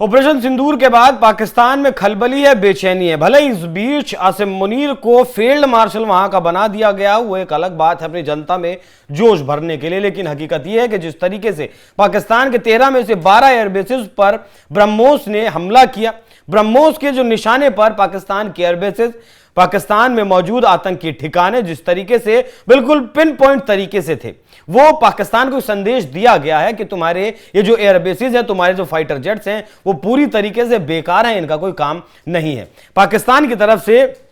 Operation सिंदूर के बाद पाकिस्तान में खलबली है, बेचैनी है। भले इस बीच आसिम मुनीर को फील्ड मार्शल वहां का बना दिया गया, वो एक अलग बात है अपनी जनता में जोश भरने के लिए, लेकिन हकीकत यह है कि जिस तरीके से पाकिस्तान के 13 में से 12 एयरबेसेस पर ब्रह्मोस ने हमला किया, ब्रह्मोस के जो निशाने पर पाकिस्तान के एयरबेसेस, पाकिस्तान में मौजूद आतंकी ठिकाने जिस तरीके से बिल्कुल पिन पॉइंट तरीके से थे, वो पाकिस्तान को संदेश दिया गया है कि तुम्हारे ये जो एयरबेसेस है, तुम्हारे जो फाइटर जेट्स हैं, वो पूरी तरीके से बेकार हैं, इनका कोई काम नहीं है। पाकिस्तान की तरफ से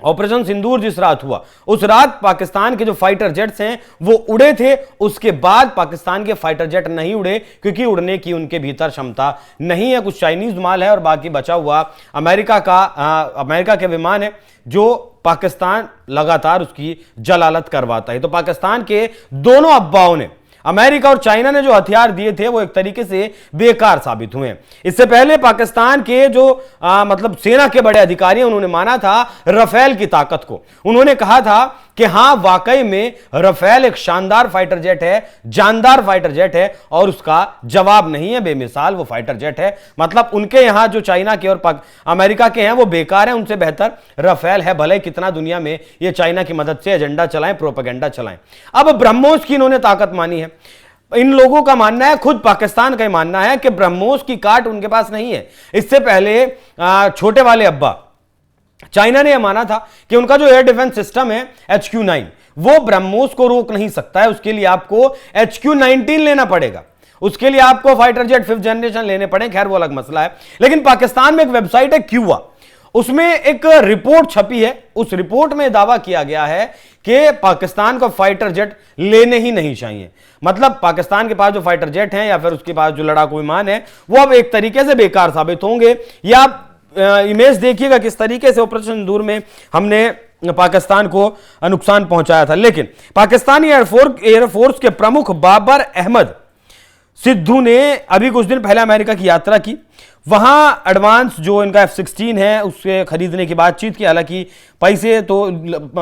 ऑपरेशन सिंदूर जिस रात हुआ, उस रात पाकिस्तान के जो फाइटर जेट्स हैं वो उड़े थे। उसके बाद पाकिस्तान के फाइटर जेट नहीं उड़े क्योंकि उड़ने की उनके भीतर क्षमता नहीं है। कुछ चाइनीज माल है और बाकी बचा हुआ अमेरिका के विमान है जो पाकिस्तान लगातार उसकी जलालत करवाता है। तो पाकिस्तान के दोनों अब्बाओं ने, अमेरिका और चाइना ने जो हथियार दिए थे वो एक तरीके से बेकार साबित हुए। इससे पहले पाकिस्तान के जो मतलब सेना के बड़े अधिकारी हैं, उन्होंने माना था रफेल की ताकत को। उन्होंने कहा था कि हां वाकई में रफेल एक शानदार फाइटर जेट है, जानदार फाइटर जेट है और उसका जवाब नहीं है, बेमिसाल वो फाइटर जेट है। मतलब उनके यहां जो चाइना के और अमेरिका के हैं वो बेकार हैं, उनसे बेहतर रफेल है, भले कितना दुनिया में ये चाइना की मदद से एजेंडा चलाएं, प्रोपेगेंडा चलाएं। अब ब्रह्मोस की इन्होंने ताकत मानी है। इन लोगों का मानना है, खुद पाकिस्तान का मानना है कि ब्रह्मोस की काट उनके पास नहीं है। इससे पहले छोटे वाले अब्बा चाइना ने यह माना था कि उनका जो एयर डिफेंस सिस्टम है HQ-9 वो ब्रह्मोस को रोक नहीं सकता है, उसके लिए आपको HQ-19 लेना पड़ेगा, उसके लिए आपको फाइटर जेट 5th जनरेशन लेने पड़े। खैर वो अलग मसला है। लेकिन पाकिस्तान में एक वेबसाइट है क्यूआ, उसमें एक रिपोर्ट छपी है। उस रिपोर्ट में दावा किया गया है कि पाकिस्तान को फाइटर जेट लेने ही नहीं चाहिए। मतलब पाकिस्तान के पास जो फाइटर जेट हैं या फिर उसके पास जो लड़ाकू विमान है वो अब एक तरीके से बेकार साबित होंगे। या आप इमेज देखिएगा किस तरीके से ऑपरेशन सिंदूर में हमने पाकिस्तान को नुकसान पहुंचाया था। लेकिन पाकिस्तानी एयरफोर्स के प्रमुख बाबर अहमद सिद्धू ने अभी कुछ दिन पहले अमेरिका की यात्रा की। वहां एडवांस जो इनका F-16 है उसके खरीदने की बातचीत की। हालांकि पैसे तो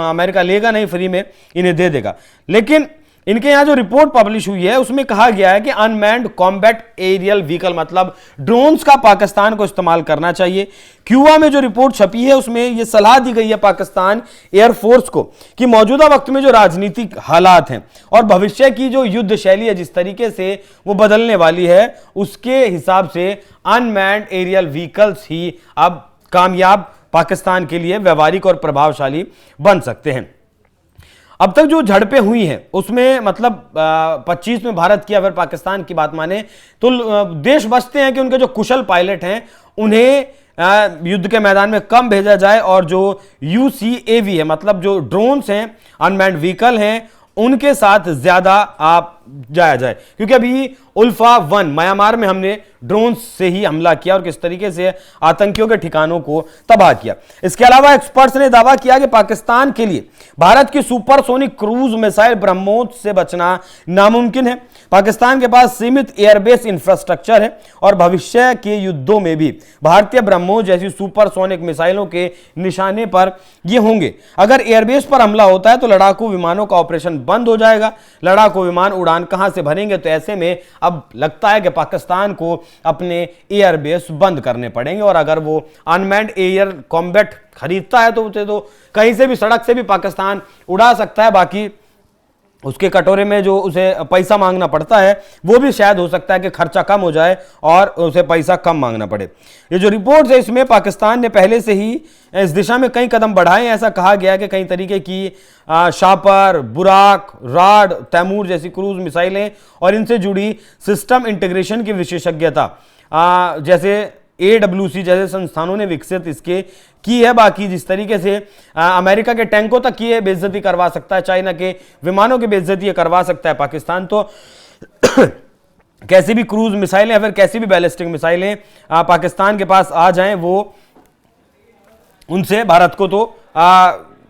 अमेरिका लेगा नहीं, फ्री में इन्हें दे देगा। लेकिन इनके यहां जो रिपोर्ट पब्लिश हुई है उसमें कहा गया है कि अनमैन्ड कॉम्बैट एरियल व्हीकल, मतलब ड्रोन्स का पाकिस्तान को इस्तेमाल करना चाहिए। क्यूआ में जो रिपोर्ट छपी है उसमें यह सलाह दी गई है पाकिस्तान एयरफोर्स को कि मौजूदा वक्त में जो राजनीतिक हालात हैं और भविष्य की जो युद्ध शैली है जिस तरीके से वो बदलने वाली है, उसके हिसाब से अनमैन्ड एरियल व्हीकल्स ही अब कामयाब पाकिस्तान के लिए व्यवहारिक और प्रभावशाली बन सकते हैं। अब तक जो झड़पें हुई हैं उसमें मतलब 25 में भारत की अगर पाकिस्तान की बात माने तो देश बचते हैं कि उनके जो कुशल पायलट हैं उन्हें युद्ध के मैदान में कम भेजा जाए और जो UCAV है, मतलब जो ड्रोन्स हैं, अनमैन्ड व्हीकल हैं, उनके साथ ज्यादा आप जाया जाए। क्योंकि अभी उल्फा 1 म्यांमार में हमने ड्रोन से ही हमला किया और किस तरीके से आतंकियों के ठिकानों को तबाह किया। इसके अलावा एक्सपर्ट्स ने दावा किया कि पाकिस्तान के लिए भारत की सुपरसोनिक क्रूज मिसाइल ब्रह्मोस से बचना नामुमकिन है। पाकिस्तान के पास सीमित एयरबेस इंफ्रास्ट्रक्चर है और भविष्य के युद्धों में भी भारतीय ब्रह्मोस जैसी सुपरसोनिक मिसाइलों के निशाने पर ये होंगे। अगर एयरबेस पर हमला होता है तो लड़ाकू विमानों का ऑपरेशन बंद हो जाएगा। लड़ाकू विमान उड़ान कहां से भरेंगे? तो ऐसे में अब लगता है कि पाकिस्तान को अपने एयरबेस बंद करने पड़ेंगे। और अगर वो अनमैन्ड एयर कॉम्बैट खरीदता है तो उसे तो कहीं से भी, सड़क से भी पाकिस्तान उड़ा सकता है। बाकी उसके कटोरे में जो उसे पैसा मांगना पड़ता है वो भी शायद हो सकता है कि खर्चा कम हो जाए और उसे पैसा कम मांगना पड़े। ये जो रिपोर्ट है इसमें पाकिस्तान ने पहले से ही इस दिशा में कई कदम बढ़ाए। ऐसा कहा गया कि कई तरीके की शापर, बुराक, राड, तैमूर जैसी क्रूज मिसाइलें और इनसे जुड़ी सिस्टम इंटीग्रेशन की विशेषज्ञता जैसे AWC जैसे संस्थानों ने विकसित इसके की है। बाकी जिस तरीके से अमेरिका के टैंकों तक की बेइज्जती करवा सकता है, चाइना के विमानों की बेइज्जती करवा सकता है पाकिस्तान, तो कैसी भी क्रूज मिसाइलें या फिर कैसी भी बैलिस्टिक मिसाइलें पाकिस्तान के पास आ जाएं वो उनसे भारत को तो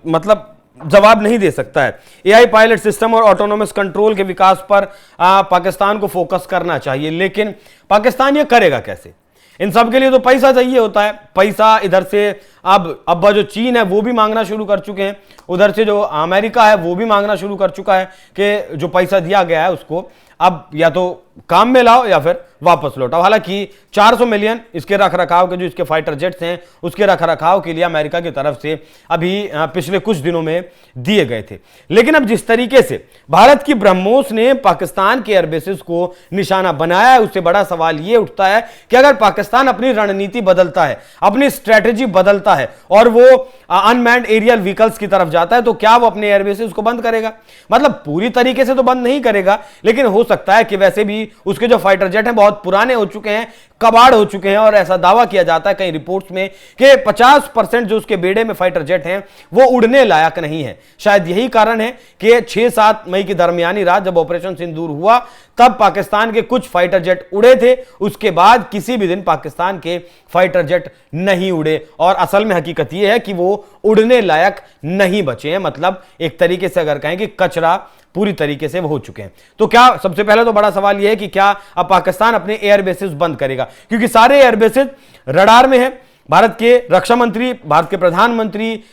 मतलब जवाब नहीं दे सकता है। AI पायलट सिस्टम और ऑटोनोमस कंट्रोल के विकास पर पाकिस्तान को फोकस करना चाहिए। लेकिन पाकिस्तान ये करेगा कैसे? इन सब के लिए तो पैसा चाहिए होता है। पैसा इधर से अब जो चीन है वो भी मांगना शुरू कर चुके हैं, उधर से जो अमेरिका है वो भी मांगना शुरू कर चुका है कि जो पैसा दिया गया है उसको अब या तो काम में लाओ या फिर वापस लौटाओ। हालांकि 400 मिलियन इसके रखरखाव के जो इसके फाइटर जेट्स हैं उसके रखरखाव के लिए अमेरिका की तरफ से अभी पिछले कुछ दिनों में दिए गए थे। लेकिन अब जिस तरीके से भारत की ब्रह्मोस ने पाकिस्तान के एयरबेसेस को निशाना बनाया है, उससे बड़ा सवाल यह उठता है कि अगर पाकिस्तान अपनी रणनीति बदलता है, अपनी स्ट्रेटेजी बदलता है और वो अनमैन्ड एरियल व्हीकल्स की तरफ जाता है, तो क्या वो अपने एयरबेसेस को बंद करेगा? मतलब पूरी तरीके से तो बंद नहीं करेगा, लेकिन हो सकता है कि वैसे भी उसके जो फाइटर जेट हैं बहुत पुराने हो चुके हैं, कबाड़ हो चुके हैं, और ऐसा दावा किया जाता है कई रिपोर्ट्स में कि 50% जो उसके बेड़े में फाइटर जेट हैं वो उड़ने लायक नहीं है। शायद यही कारण है कि 6-7 मई की दरमियानी रात जब ऑपरेशन सिंदूर हुआ तब पाकिस्तान के कुछ फाइटर जेट उड़े थे, उसके बाद किसी भी दिन पाकिस्तान के फाइटर जेट नहीं उड़े, और असल में हकीकत यह है कि वो उड़ने लायक नहीं बचे हैं। मतलब एक तरीके से अगर कहें कि कचरा पूरी तरीके से वो हो चुके हैं। तो क्या, सबसे पहले तो बड़ा सवाल यह है कि क्या अब पाकिस्तान अपने एयरबेसेस बंद करेगा? क्योंकि सारे एयरबेसेस रडार में है। भारत के रक्षा मंत्री, भारत के प्रधानमंत्री,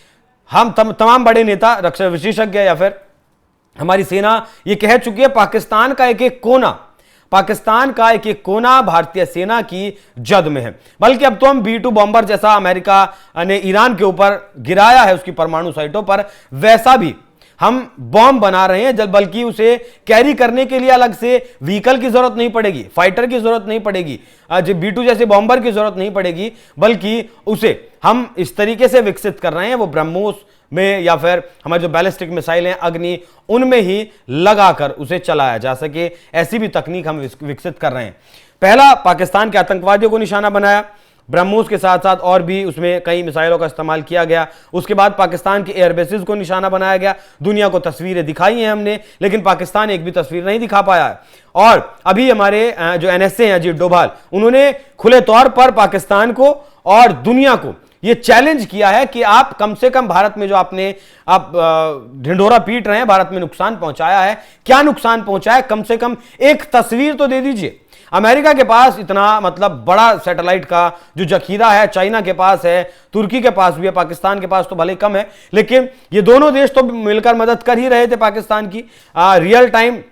हम तमाम बड़े नेता, रक्षा विशेषज्ञ या फिर हमारी सेना ये कह चुकी है पाकिस्तान का एक एक कोना भारतीय सेना की जद में है। बल्कि अब तो हम B-2 बॉम्बर जैसा अमेरिका ने ईरान के ऊपर गिराया है उसकी परमाणु साइटों पर, वैसा भी हम बॉम्ब बना रहे हैं, बल्कि उसे कैरी करने के लिए अलग से व्हीकल की जरूरत नहीं पड़ेगी, फाइटर की जरूरत नहीं पड़ेगी, B-2 जैसे बॉम्बर की जरूरत नहीं पड़ेगी, बल्कि उसे हम इस तरीके से विकसित कर रहे हैं वो ब्रह्मोस में या फिर हमारे जो बैलिस्टिक मिसाइल हैं अग्नि, उनमें ही लगाकर उसे चलाया जा सके, ऐसी भी तकनीक हम विकसित कर रहे हैं। पहला पाकिस्तान के आतंकवादियों को निशाना बनाया, ब्रह्मोस के साथ साथ और भी उसमें कई मिसाइलों का इस्तेमाल किया गया। उसके बाद पाकिस्तान के एयरबेसेस को निशाना बनाया गया। दुनिया को तस्वीरें दिखाई हैं हमने, लेकिन पाकिस्तान एक भी तस्वीर नहीं दिखा पाया है। और अभी हमारे जो NSA हैं अजीत डोभाल, उन्होंने खुले तौर पर पाकिस्तान को और दुनिया को यह चैलेंज किया है कि आप कम से कम भारत में जो आपने आप ढिंढोरा पीट रहे हैं, भारत में नुकसान पहुंचाया है, क्या नुकसान पहुंचाया है, कम से कम एक तस्वीर तो दे दीजिए। अमेरिका के पास इतना मतलब बड़ा सैटेलाइट का जो जखीरा है, चाइना के पास है, तुर्की के पास भी है, पाकिस्तान के पास तो भले कम है, लेकिन ये दोनों देश तो मिलकर मदद कर ही रहे थे पाकिस्तान की। रियल टाइम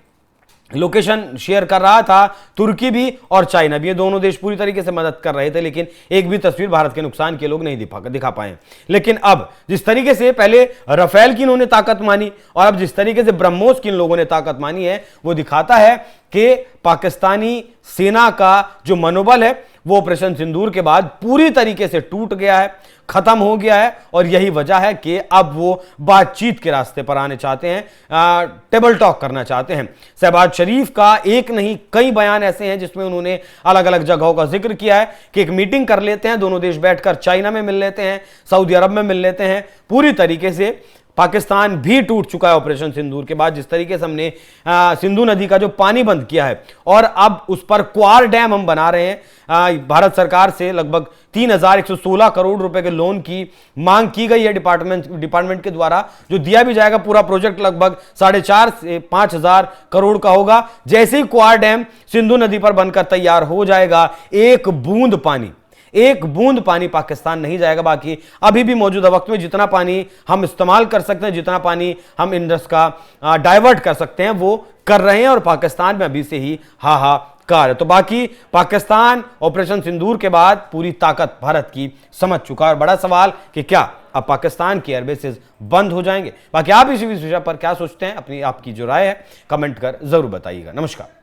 लोकेशन शेयर कर रहा था तुर्की भी और चाइना भी, ये दोनों देश पूरी तरीके से मदद कर रहे थे, लेकिन एक भी तस्वीर भारत के नुकसान के लोग नहीं दिखा पाए। लेकिन अब जिस तरीके से पहले राफेल की इन्होंने ताकत मानी और अब जिस तरीके से ब्रह्मोस की इन लोगों ने ताकत मानी है, वो दिखाता है कि पाकिस्तानी सेना का जो मनोबल है वो ऑपरेशन सिंदूर के बाद पूरी तरीके से टूट गया है, खत्म हो गया है। और यही वजह है कि अब वो बातचीत के रास्ते पर आने चाहते हैं, टेबल टॉक करना चाहते हैं। शहबाज शरीफ का एक नहीं कई बयान ऐसे हैं जिसमें उन्होंने अलग अलग जगहों का जिक्र किया है कि एक मीटिंग कर लेते हैं, दोनों देश बैठकर चाइना में मिल लेते हैं, सऊदी अरब में मिल लेते हैं। पूरी तरीके से पाकिस्तान भी टूट चुका है ऑपरेशन सिंदूर के बाद। जिस तरीके से हमने सिंधु नदी का जो पानी बंद किया है और अब उस पर क्वार डैम हम बना रहे हैं, भारत सरकार से लगभग 3116 करोड़ रुपए के लोन की मांग की गई है डिपार्टमेंट के द्वारा, जो दिया भी जाएगा। पूरा प्रोजेक्ट लगभग 4.5 से 5,000 करोड़ का होगा। जैसे ही क्वार डैम सिंधु नदी पर बनकर तैयार हो जाएगा, एक बूंद पानी पाकिस्तान नहीं जाएगा। बाकी अभी भी मौजूदा वक्त में जितना पानी हम इस्तेमाल कर सकते हैं, जितना पानी हम इंडस का डाइवर्ट कर सकते हैं, वो कर रहे हैं। और पाकिस्तान में अभी से ही हाहाकार है। तो बाकी पाकिस्तान ऑपरेशन सिंदूर के बाद पूरी ताकत भारत की समझ चुका है। और बड़ा सवाल कि क्या अब पाकिस्तान के एयरबेसेस बंद हो जाएंगे? बाकी आप इसी विषय पर क्या सोचते हैं? अपनी आपकी जो राय है कमेंट कर जरूर बताइएगा। नमस्कार।